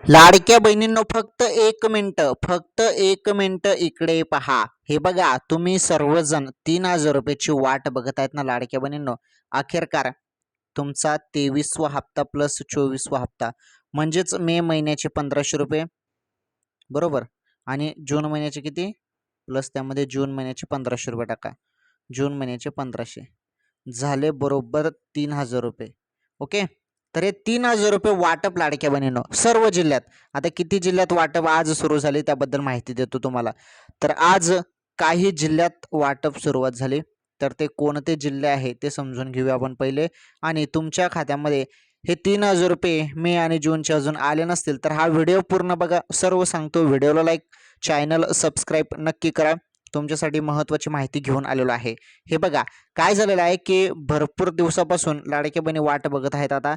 लाडक्या बहिणींनो फक्त एक मिनिट इकडे पहा. हे बघा, तुम्ही सर्वजण 3,000 रुपयाची वाट बघत आहेत ना लाडक्या बहिणींनो. अखेरकार तुमचा 23वा हप्ता प्लस 24वा हप्ता म्हणजेच मे महिन्याचे 1,500 रुपये बरोबर, आणि जून महिन्याचे किती प्लस त्यामध्ये जून महिन्याचे 1,500 रुपये टाका. जून महिन्याचे 1,500 झाले बरोबर 3,000 रुपये. ओके, तर हे 3,000 रुपये वाटप लाडक्या बहिणींनो सर्व जिल्ह्यात. आता किती जिल्ह्यात वाटप आज सुरू झाले त्याबद्दल माहिती देतो तुम्हाला. तर आज काही जिल्ह्यात वाटप सुरुवात झाली. तर ते कोणते जिल्हे आहे ते समजून घेऊया आपण पहिले. आणि तुमच्या खात्यामध्ये हे 3,000 रुपये मे आणि जूनचे अजून आले नसतील तर हा व्हिडिओ पूर्ण बघा. सर्व सांगतो. व्हिडिओला लाईक, चॅनल सबस्क्राईब नक्की करा. तुमच्यासाठी महत्त्वाची माहिती घेऊन आलेलो आहे. हे बघा, काय झालेलं आहे की भरपूर दिवसापासून लाडक्या बहिणी वाट बघत आहेत. आता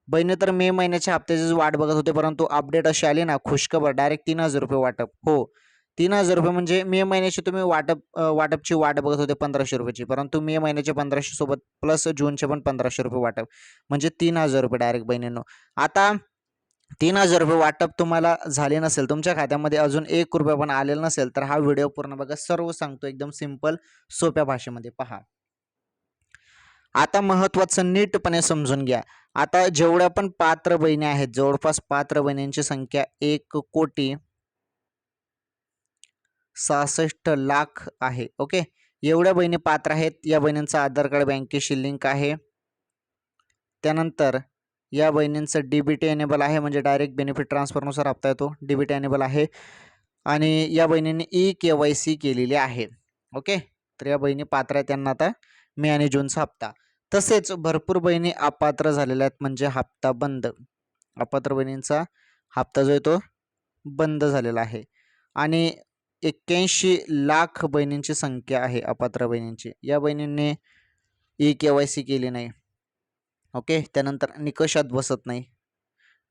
बहिणी तर मे महिन्याच्या हप्त्याचीच वाट बघत होते, परंतु अपडेट अशी आली ना खुशखबर, डायरेक्ट 3,000 रुपये वाटप. हो, 3,000 रुपये म्हणजे मे महिन्याची तुम्ही वाटपची वाट बघत होते 1,500 रुपयाची, परंतु मे महिन्याचे 1,500 सोबत प्लस जूनचे पण 1,500 रुपये वाटप म्हणजे 3,000 रुपये डायरेक्ट बहिणींनो. आता 3,000 रुपये वाटप तुम्हाला झाले नसेल, तुमच्या खात्यामध्ये अजून 1 रुपया पण आलेला नसेल, तर हा व्हिडिओ पूर्ण बघा. सर्व सांगतो एकदम सिंपल सोप्या भाषेमध्ये. पहा, आता महत्त्वाचं नीटपणे समजून घ्या. आता जेवढ्या पण पात्र बहिणी आहेत, जवळपास पात्र बहिणींची संख्या 1,66,00,000 आहे. ओके, एवढ्या बहिणी पात्र आहेत. या बहिणींचं आधार कार्ड बँकेशी लिंक आहे. त्यानंतर या बहिणींचं डीबीटी एनेबल आहे, म्हणजे डायरेक्ट बेनिफिट ट्रान्सफरनुसार हप्ता येतो. डीबीटी एनेबल आहे आणि या बहिणींनी KYC केलेली आहे. ओके, तर या बहिणी पात्र आहेत, त्यांना आता मे आणि जूनचा हप्ता. तसेच भरपूर बहिणी अपात्र झालेल्या आहेत, म्हणजे हप्ता बंद. अपात्र बहिणींचा हप्ता जो आहे तो बंद झालेला आहे. आणि 81,00,000 बहिणींची संख्या आहे अपात्र बहिणींची. या बहिणींनी KYC केली नाही. ओके, त्यानंतर निकषात बसत नाही.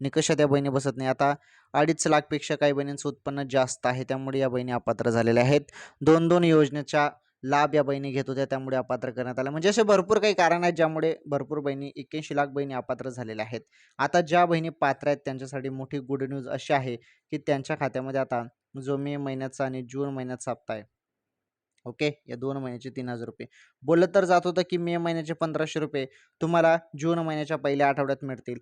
निकषात या बहिणी बसत नाही. आता 2.5 लाखपेक्षा काही बहिणींचं उत्पन्न जास्त आहे, त्यामुळे या बहिणी अपात्र झालेल्या आहेत. 2-2 योजनेचा लाभ या बहिणी घेत होत्या, त्यामुळे अपात्र करण्यात आलं. म्हणजे असे भरपूर काही कारण आहेत ज्यामुळे भरपूर बहिणी 81,00,000 बहिणी अपात्र झालेल्या आहेत. आता ज्या बहिणी पात्र आहेत त्यांच्यासाठी मोठी गुड न्यूज अशी आहे की त्यांच्या खात्यामध्ये आता जो मे महिन्याचा आणि जून महिन्याचा हप्ता आहे, ओके, या 2 महिन्याचे 3,000 रुपये. बोललं तर जात होतं की मे महिन्याचे 1,500 रुपये तुम्हाला जून महिन्याच्या पहिल्या आठवड्यात मिळतील.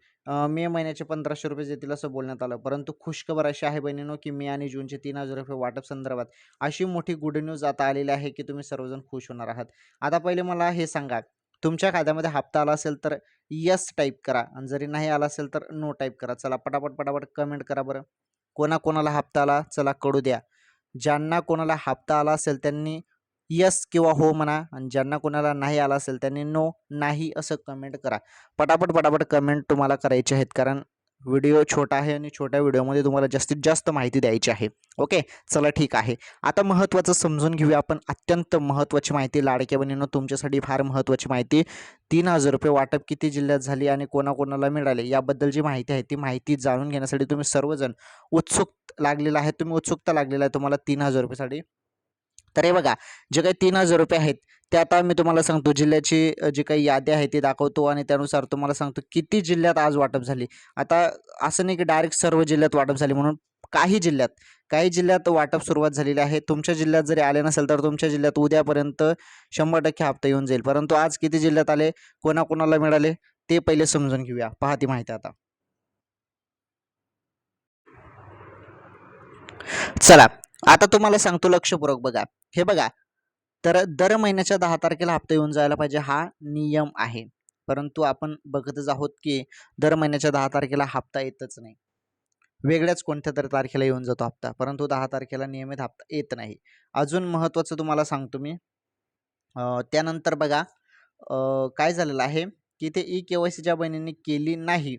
मे महिन्याचे 1,500 रुपये देतील असं बोलण्यात आलं. परंतु खुशखबर अशी आहे बहिणींनो की मे आणि जूनचे 3,000 रुपये वाटप संदर्भात अशी मोठी गुड न्यूज आता आलेली आहे की तुम्ही सर्वजण खुश होणार आहात. आता पहिले मला हे सांगा, तुमच्या खात्यामध्ये हप्ता आला असेल तर यस टाईप करा, आणि जरी नाही आला असेल तर नो टाईप करा. चला पटापट कमेंट करा बरं. कोणाकोणाला हप्ता आला चला कळू द्या. ज्यांना कोणाला हप्ता आला असेल त्यांनी यस किंवा हो म्हणा, आणि ज्यांना कोणाला नाही आला असेल त्यांनी नो नाही असं कमेंट करा. पटापट कमेंट तुम्हाला करायचे आहेत, कारण व्हिडिओ छोटा आहे आणि छोट्या व्हिडिओमध्ये तुम्हाला जास्तीत जास्त माहिती द्यायची आहे. ओके, चला ठीक आहे. आता महत्त्वाचं समजून घेऊया आपण. अत्यंत महत्त्वाची माहिती लाडक्या बहिणींनो, तुमच्यासाठी फार महत्त्वाची माहिती. 3,000 रुपये वाटप किती जिल्ह्यात झाली आणि कोणाकोणाला मिळाले याबद्दल जी माहिती आहे ती माहिती जाणून घेण्यासाठी तुम्ही सर्वजण उत्सुकता लागलेला आहे तुम्हाला 3,000 रुपयेसाठी. तर हे बघा, जे काही 3,000 रुपये आहेत ते आता मी तुम्हाला सांगतो. जिल्ह्याची जी काही यादी आहे ती दाखवतो आणि त्यानुसार तुम्हाला सांगतो किती जिल्ह्यात आज वाटप झाली. आता असं नाही की डायरेक्ट सर्व जिल्ह्यात वाटप झाली म्हणून. काही जिल्ह्यात वाटप सुरुवात झालेली आहे. तुमच्या जिल्ह्यात जरी आले नसेल तर तुमच्या जिल्ह्यात उद्यापर्यंत 100% हप्ता येऊन जाईल. परंतु आज किती जिल्ह्यात आले, कोणाकोणाला मिळाले ते पहिले समजून घेऊया. पहा ती माहिती आता. चला, आता तुम्हाला सांगतो, लक्षपूर्वक बघा. हे बघा, तर दर महिन्याच्या 10 तारखेला हप्ता येऊन जायला पाहिजे हा नियम आहे. परंतु आपण बघतच आहोत की दर महिन्याच्या 10 तारखेला हप्ता येतच नाही. वेगळ्याच कोणत्या तरी तारखेला येऊन जातो हप्ता, परंतु 10 तारखेला नियमित हप्ता येत नाही. अजून महत्त्वाचं तुम्हाला सांगतो मी. त्यानंतर बघा, काय झालेलं आहे की ते KYC ज्या बहिणींनी केली नाही,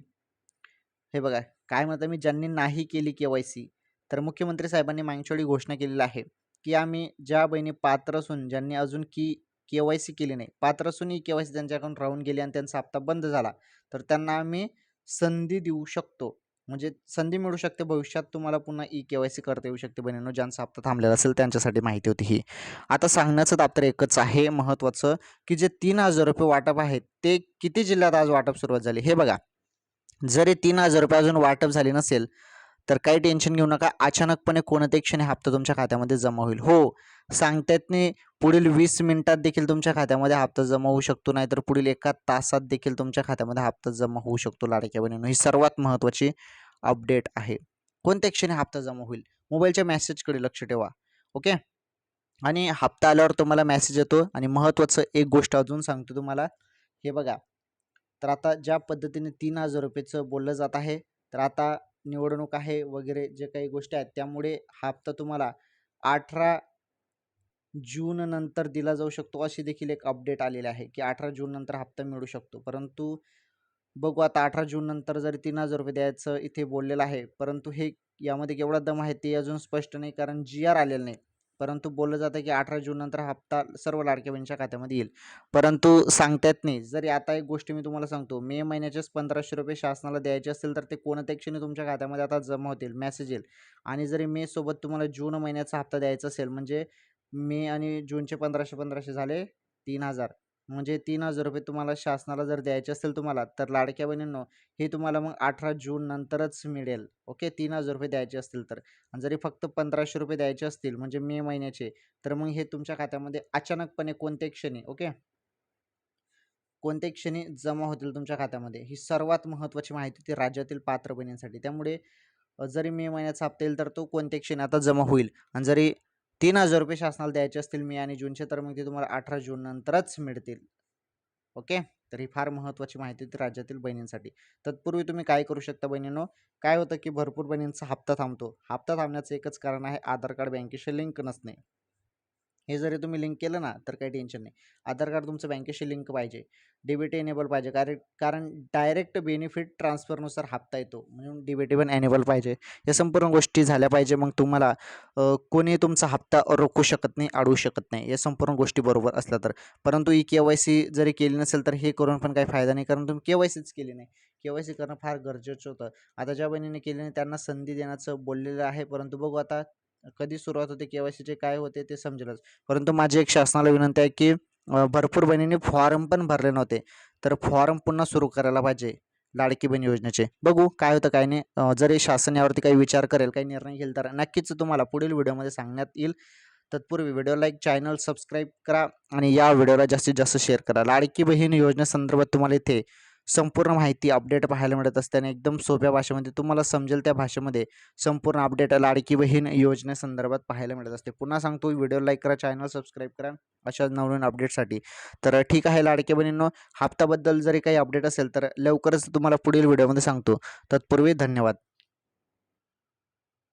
हे बघा काय म्हणतात, मी ज्यांनी नाही केली KYC, तर मुख्यमंत्री साहेबांनी मागच्या वेळी घोषणा केलेली आहे की आम्ही ज्या बहिणी पात्र असून ज्यांनी अजून KYC केली नाही, पात्र असूनही KYC त्यांच्याकडून राहून गेली आणि त्यांचा हप्ता बंद झाला, तर त्यांना आम्ही संधी देऊ शकतो. म्हणजे संधी मिळू शकते भविष्यात, तुम्हाला पुन्हा KYC करता येऊ शकते बहिणींनो, ज्यांचा हप्ता थांबलेला असेल त्यांच्यासाठी माहिती होती ही. आता सांगण्याचं तात्पर्य एकच आहे महत्त्वाचं, की जे 3,000 रुपये वाटप आहेत ते किती जिल्ह्यात आज वाटप सुरुवात झाली. हे बघा, जरी 3,000 रुपये अजून वाटप झाले नसेल तर काही टेन्शन घेऊ नका. अचानकपणे कोणत्याही क्षणी हप्ता तुमच्या खात्यामध्ये जमा होईल. हो, सांगता नाही, पुढील 20 मिनिटात देखील तुमच्या खात्यामध्ये हप्ता जमा होऊ शकतो, नाहीतर पुढील 1 तासात देखील तुमच्या खात्यामध्ये हप्ता जमा होऊ शकतो लाडक्या बहिणींनो. ही सर्वात महत्त्वाची अपडेट आहे. कोणत्या क्षणी हप्ता जमा होईल? मोबाईलच्या मेसेजकडे लक्ष ठेवा. ओके. आणि हप्ता आल्यावर तुम्हाला मेसेज येतो. आणि महत्त्वाचं एक गोष्ट अजून सांगतो तुम्हाला. हे बघा, तर आता ज्या पद्धतीने 3,000 रुपयेचं बोललं जात आहे, तर आता निवडणूक आहे वगैरे जे काही गोष्टी आहेत, त्यामुळे हा हप्ता तुम्हाला 18 जून नंतर दिला जाऊ शकतो, अशी देखील एक अपडेट आलेली आहे की 18 जून नंतर हप्ता मिळू शकतो. परंतु बघू आता 18 जून नंतर जरी 3,000 रुपये द्यायचं इथे बोललेलं आहे, परंतु हे यामध्ये केवढा दम आहे ते अजून स्पष्ट नाही, कारण GR आलेलं नाही. परंतु बोललं जातं की 18 जून नंतर हप्ता सर्व लाडक्या बहिणीच्या खात्यामध्ये येईल, परंतु सांगता येत नाही. जरी आता एक गोष्ट मी तुम्हाला सांगतो, मे महिन्याचेच 1,500 रुपये शासनाला द्यायचे असतील, तर ते कोणत्या क्षणी तुमच्या खात्यामध्ये आता जमा होतील, मेसेज येईल. आणि जरी मे सोबत तुम्हाला जून महिन्याचा हप्ता द्यायचा असेल, म्हणजे मे आणि जूनचे 1,500 झाले 3,000, म्हणजे 3,000 रुपये तुम्हाला शासनाला जर द्यायचे असेल तुम्हाला, तर लाडक्या बहिणींनो हे तुम्हाला मग 18 जून नंतरच मिळेल. ओके, 3,000 रुपये द्यायचे असतील तर. आणि जरी फक्त 1,500 रुपये द्यायचे असतील म्हणजे मे महिन्याचे, तर मग हे तुमच्या खात्यामध्ये अचानकपणे कोणत्याही क्षणी, ओके, कोणत्याही क्षणी जमा होतील तुमच्या खात्यामध्ये. ही सर्वात महत्त्वाची माहिती ती राज्यातील पात्र बहिणींसाठी. त्यामुळे जरी मे महिन्याचा हप्ता येईल, तर तो कोणत्याही क्षणी आता जमा होईल. आणि जरी 3,000 रुपये शासनाला द्यायचे असतील मे आणि जूनचे, तर मग ते तुम्हाला 18 जून नंतरच मिळतील. ओके. तर ही फार महत्त्वाची माहिती होती राज्यातील बहिणींसाठी. तत्पूर्वी तुम्ही काय करू शकता बहिणींनो, काय होतं की भरपूर बहिणींचा हप्ता थांबतो. हप्ता थांबण्याचं एकच कारण आहे, आधार कार्ड बँकेशी लिंक नसणे. हे जरी तुम्ही लिंक केलं ना, तर काही टेन्शन नाही. आधार कार्ड तुमचं बँकेशी लिंक पाहिजे, डीबीटी एनेबल पाहिजे, कारण डायरेक्ट बेनिफिट ट्रान्सफरनुसार हप्ता येतो, म्हणून डीबीटी पण एनेबल पाहिजे. या संपूर्ण गोष्टी झाल्या पाहिजे, मग तुम्हाला कोणी तुमचा हप्ता रोखू शकत नाही, अडवू शकत नाही, या संपूर्ण गोष्टी बरोबर असल्या तर. परंतु KYC जरी केली नसेल, तर हे करून पण काही फायदा नाही, कारण तुम्ही KYCच केली नाही. KYC करणं फार गरजेचं होतं. आता ज्या बहिणीने केली नाही त्यांना संधी देण्याचं बोललेलं आहे, परंतु बघू आता कधी सुरुवात होते, KYCचे काय होते ते समजेलच. परंतु माझी एक शासनाला विनंती आहे की भरपूर बहिणींनी फॉर्म पण भरले नव्हते, तर फॉर्म पुन्हा सुरू करायला पाहिजे लाडकी बहीण योजनेचे. बघू काय होतं काय नाही. जरी शासन यावरती काही विचार करेल, काही निर्णय घेईल, तर नक्कीच तुम्हाला पुढील व्हिडिओमध्ये सांगण्यात येईल. तत्पूर्वी व्हिडिओ लाईक, चॅनल सबस्क्राईब करा आणि या व्हिडिओला जास्तीत जास्त शेअर करा. लाडकी बहीण योजनेसंदर्भात तुम्हाला इथे संपूर्ण माहिती अपडेट पाहायला मिळत असते आणि एकदम सोप्या भाषेमध्ये तुम्हाला समजेल त्या भाषेमध्ये संपूर्ण अपडेट लाडकी बहीण योजनेसंदर्भात पाहायला मिळत असते. पुन्हा सांगतो, व्हिडिओ लाईक करा, चॅनल सबस्क्राईब करा अशा नवनवीन अपडेटसाठी. तर ठीक आहे लाडक्या बहिणींनो, हप्त्याबद्दल जरी काही अपडेट असेल तर लवकरच तुम्हाला पुढील व्हिडिओमध्ये सांगतो. तत्पूर्वी धन्यवाद.